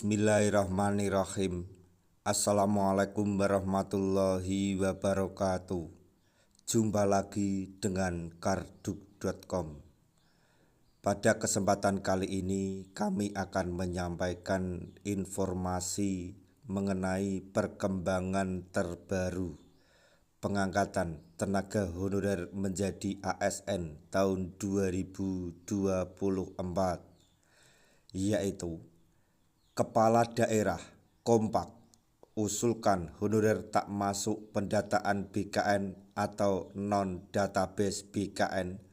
Bismillahirrahmanirrahim. Assalamualaikum warahmatullahi wabarakatuh. Jumpa lagi dengan karduk.com. Pada kesempatan kali ini kami akan menyampaikan informasi mengenai perkembangan terbaru pengangkatan tenaga honorer menjadi ASN tahun 2024, yaitu Kepala Daerah kompak usulkan honorer tak masuk pendataan BKN atau non-database BKN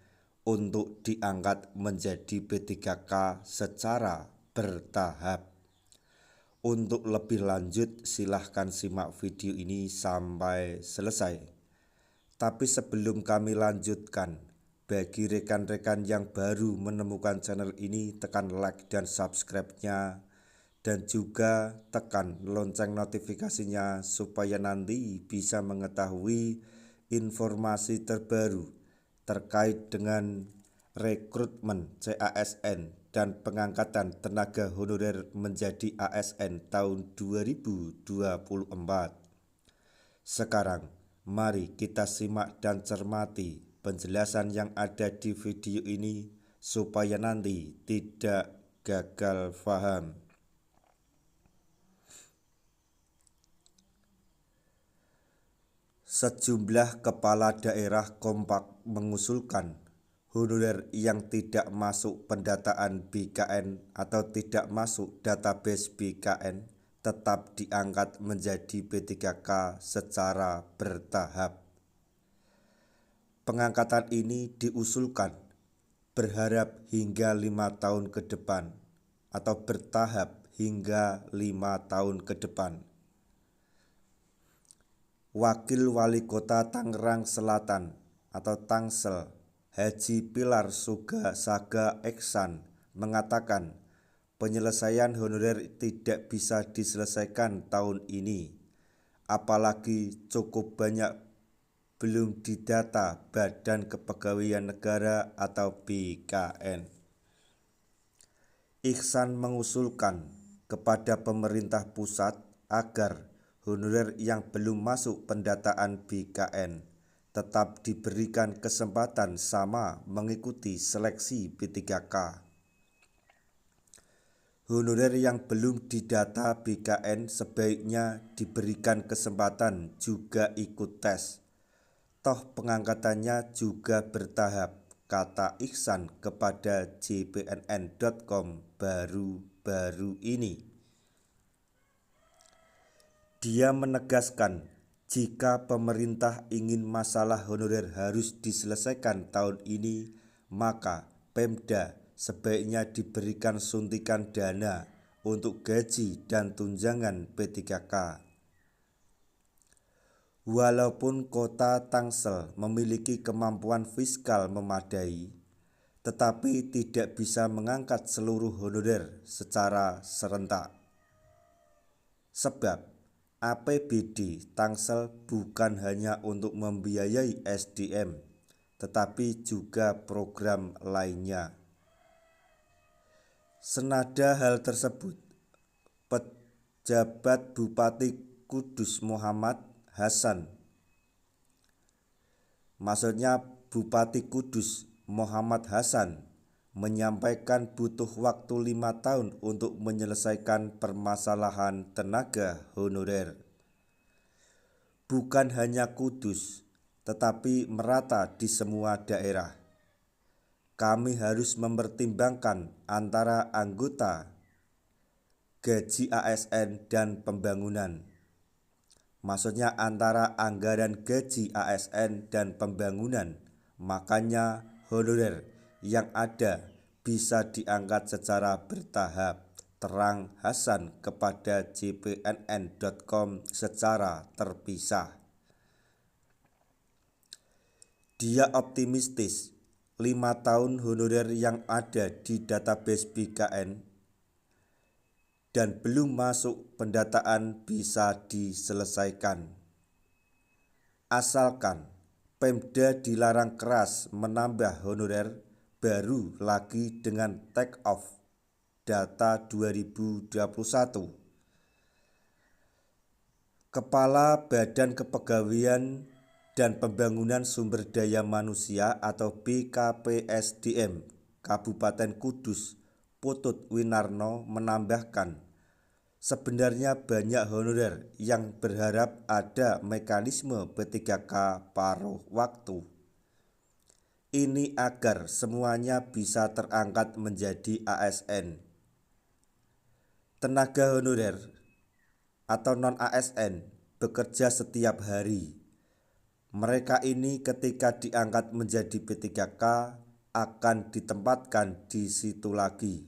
untuk diangkat menjadi P3K secara bertahap. Untuk lebih lanjut silahkan simak video ini sampai selesai. Tapi sebelum kami lanjutkan, bagi rekan-rekan yang baru menemukan channel ini, tekan like dan subscribe-nya, dan juga tekan lonceng notifikasinya supaya nanti bisa mengetahui informasi terbaru terkait dengan rekrutmen CASN dan pengangkatan tenaga honorer menjadi ASN tahun 2024. Sekarang mari kita simak dan cermati penjelasan yang ada di video ini supaya nanti tidak gagal paham. Sejumlah kepala daerah kompak mengusulkan honorer yang tidak masuk pendataan BKN atau tidak masuk database BKN tetap diangkat menjadi P3K secara bertahap. Pengangkatan ini diusulkan berharap hingga 5 tahun ke depan atau bertahap hingga 5 tahun ke depan. Wakil Wali Kota Tangerang Selatan atau Tangsel, Haji Pilar Suga Saga Eksan mengatakan penyelesaian honorer tidak bisa diselesaikan tahun ini, apalagi cukup banyak belum didata Badan Kepegawaian Negara atau BKN. Iksan mengusulkan kepada pemerintah pusat agar honorer yang belum masuk pendataan BKN tetap diberikan kesempatan sama mengikuti seleksi P3K. Honorer yang belum didata BKN sebaiknya diberikan kesempatan juga ikut tes. Toh pengangkatannya juga bertahap, kata Iksan kepada jpnn.com baru-baru ini. Dia menegaskan jika pemerintah ingin masalah honorer harus diselesaikan tahun ini, maka Pemda sebaiknya diberikan suntikan dana untuk gaji dan tunjangan P3K. Walaupun kota Tangsel memiliki kemampuan fiskal memadai, tetapi tidak bisa mengangkat seluruh honorer secara serentak. Sebab APBD Tangsel bukan hanya untuk membiayai SDM, tetapi juga program lainnya. Senada hal tersebut, pejabat Bupati Kudus Muhammad Hasan, maksudnya Bupati Kudus Muhammad Hasan, menyampaikan butuh waktu 5 tahun untuk menyelesaikan permasalahan tenaga honorer. Bukan hanya Kudus, tetapi merata di semua daerah. Kami harus mempertimbangkan antara anggota, gaji ASN dan pembangunan. Maksudnya antara anggaran gaji ASN dan pembangunan, makanya honorer yang ada bisa diangkat secara bertahap, terang Hasan kepada jpnn.com secara terpisah. Dia optimistis 5 tahun honorer yang ada di database BKN dan belum masuk pendataan bisa diselesaikan. Asalkan Pemda dilarang keras menambah honorer baru lagi dengan take off data 2021. Kepala Badan Kepegawaian dan Pembangunan Sumber Daya Manusia atau BKPSDM Kabupaten Kudus, Putut Winarno menambahkan, sebenarnya banyak honorer yang berharap ada mekanisme P3K paruh waktu. Ini agar semuanya bisa terangkat menjadi ASN. Tenaga honorer atau non-ASN bekerja setiap hari. Mereka ini ketika diangkat menjadi P3K akan ditempatkan di situ lagi.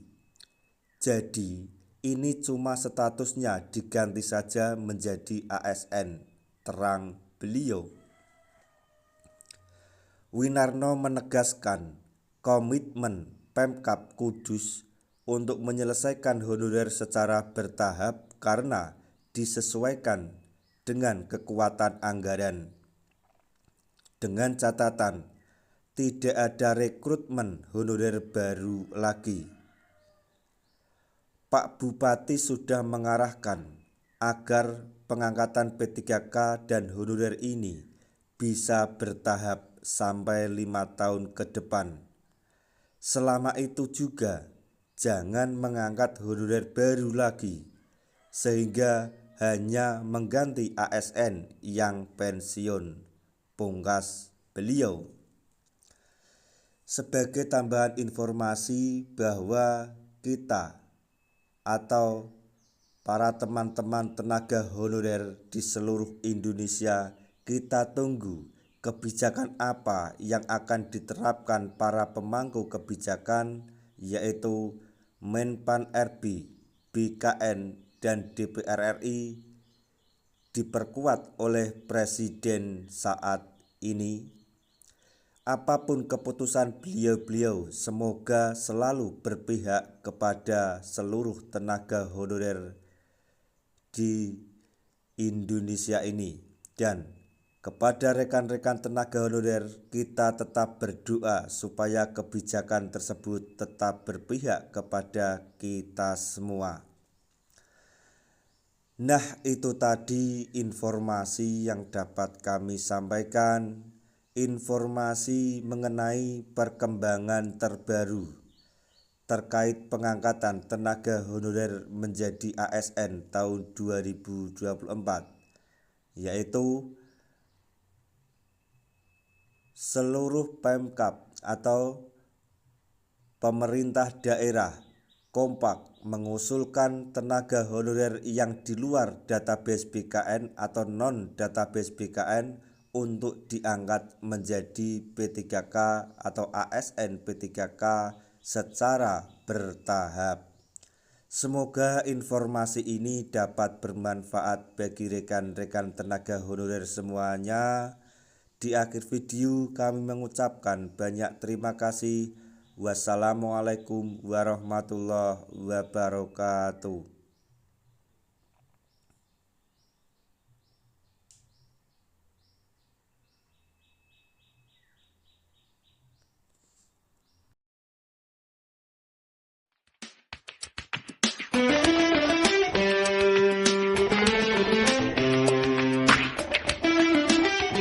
Jadi ini cuma statusnya diganti saja menjadi ASN, terang beliau. Winarno menegaskan komitmen Pemkab Kudus untuk menyelesaikan honorer secara bertahap karena disesuaikan dengan kekuatan anggaran. Dengan catatan, tidak ada rekrutmen honorer baru lagi. Pak Bupati sudah mengarahkan agar pengangkatan P3K dan honorer ini bisa bertahap sampai 5 tahun ke depan. Selama itu juga jangan mengangkat honorer baru lagi, sehingga hanya mengganti ASN yang pensiun, pungkas beliau. Sebagai tambahan informasi bahwa kita atau para teman-teman tenaga honorer di seluruh Indonesia, kita tunggu kebijakan apa yang akan diterapkan para pemangku kebijakan, yaitu Menpan RB, BKN, dan DPR RI diperkuat oleh Presiden saat ini. Apapun keputusan beliau-beliau, semoga selalu berpihak kepada seluruh tenaga honorer di Indonesia ini. Dan kepada rekan-rekan tenaga honorer, kita tetap berdoa supaya kebijakan tersebut tetap berpihak kepada kita semua. Nah, itu tadi informasi yang dapat kami sampaikan. Informasi mengenai perkembangan terbaru terkait pengangkatan tenaga honorer menjadi ASN tahun 2024, yaitu seluruh Pemkab atau pemerintah daerah kompak mengusulkan tenaga honorer yang di luar database BKN atau non database BKN untuk diangkat menjadi P3K atau ASN P3K secara bertahap. Semoga informasi ini dapat bermanfaat bagi rekan-rekan tenaga honorer semuanya. Di akhir video kami mengucapkan banyak terima kasih. Wassalamualaikum warahmatullahi wabarakatuh.